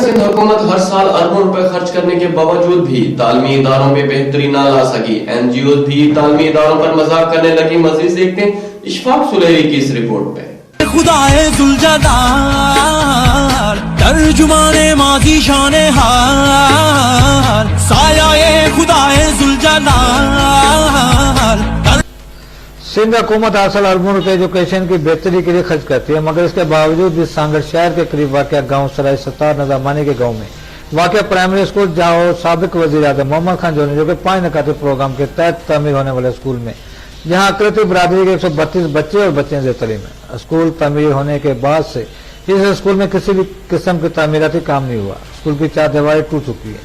सिंध हुकूमत हर साल अरबों रुपए खर्च करने के बावजूद भी तालीमी इदारों में बेहतरी न ला सकी। NGO भी तालीमी इदारों पर मजाक करने लगी। मजीद देखते हैं इशफाक सुलेरी की इस रिपोर्ट पे। खुदाए जुल्जदार तर्जुमाने माजी शाने हाल सायाए खुदाए जुल्जदार। सिंध हुकूमत असल अरबों रुपए एजुकेशन की बेहतरी के लिए खर्च करती है, मगर इसके बावजूद भी सांगड़ शहर के करीब वाक़ गाँव सराय सत्तार नजामानी के गाँव में वाक़ प्राइमरी स्कूल जहाँ साबिक वज़ीर आज़म मोहम्मद खान जोनी जो कि 5 नकाते प्रोग्राम के तहत तामीर होने वाले स्कूल में जहाँ अकलती बरादरी के 132 बच्चे और बच्चे ज़ेर तालीम है। स्कूल तामीर होने के बाद से इस स्कूल में किसी भी किस्म के तामीराती काम नहीं हुआ। स्कूल की 4 दीवारें टूट चुकी है,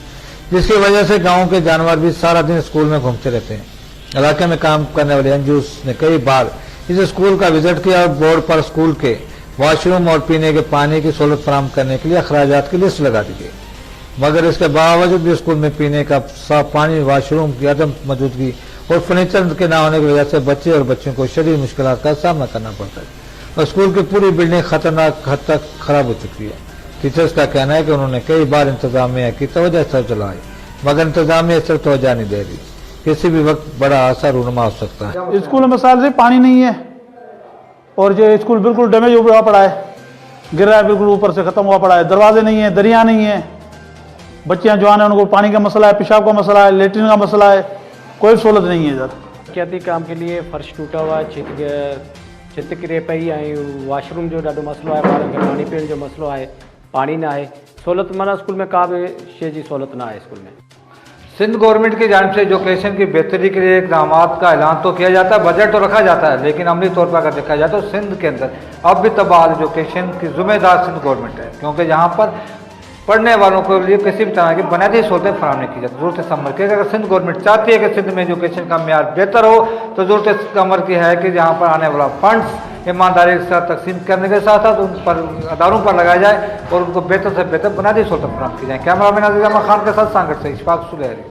जिसकी वजह से गाँव के जानवर भी सारा दिन स्कूल में घूमते रहते हैं। इलाके में काम करने वाले NGOs ने कई बार इस स्कूल का विजिट किया और बोर्ड पर स्कूल के वॉशरूम और पीने के पानी की सहूलत फराहम करने के लिए अखराजात की लिस्ट लगा दी गई, मगर इसके बावजूद भी स्कूल में पीने का साफ पानी, वॉशरूम की अदम मौजूदगी और फर्नीचर के न होने की वजह से बच्चे और बच्चों को शदीद मुश्किलात का सामना करना पड़ता है और स्कूल की पूरी बिल्डिंग खतरनाक हद तक खराब हो चुकी है। टीचर्स का कहना है कि उन्होंने कई बार इंतजामिया की तवज्जो इस तरफ चलाई, मगर इंतजामिया इस तरफ तवज्जो नहीं दे रही। किसी भी वक्त बड़ा असर रूनुमा हो सकता है। स्कूल में साल से पानी नहीं है और जो स्कूल बिल्कुल डैमेज हुआ पड़ा है, गिर रहा है, बिल्कुल ऊपर से खत्म हुआ पड़ा है। दरवाजे नहीं है, दरिया नहीं है, बच्चियां जो आने उनको पानी का मसला है, पेशाब का मसला है, लेटरिन का मसला है, कोई सहूलत नहीं है इधर। एहतियाती काम के लिए फर्श टूटा हुआ है, छित किरे पई ऐं वॉशरूम जो ॾाढो मसलो आहे, ॿारनि खे पाणी पीअण जो मसलो आहे, पानी ना आहे, सहूलत माना स्कूल में का भी शइ जी सहूलत ना आहे। स्कूल में सिंध गवर्नमेंट की जानिब से एजुकेशन की बेहतरी के लिए इकदाम का ऐलान तो किया जाता है, बजट तो रखा जाता है, लेकिन अमली तौर पर अगर देखा जाए तो सिंध के अंदर अब भी तबाल एजुकेशन की जिम्मेदार सिंध गवर्नमेंट है, क्योंकि यहाँ पर पढ़ने वालों के लिए किसी भी तरह की बुनियादी सहूलतें फराहम नहीं की जाती। ज़रूरत अमर की अगर सिंध गवर्नमेंट चाहती है कि सिंध में एजुकेशन का म्यार बेहतर हो तो ज़रूरत अमर की है कि यहाँ पर आने वाला फंड्स ईमानदारी के साथ तकसीम करने के साथ साथ उन पर अदारों पर लगाया जाए और उनको बेहतर से बेहतर बुनियादी सहूलतें फराहम की जाए। कैमरा मैन अजीज अहमद खान के साथ सांगड़ से इशफाक सुलेरी।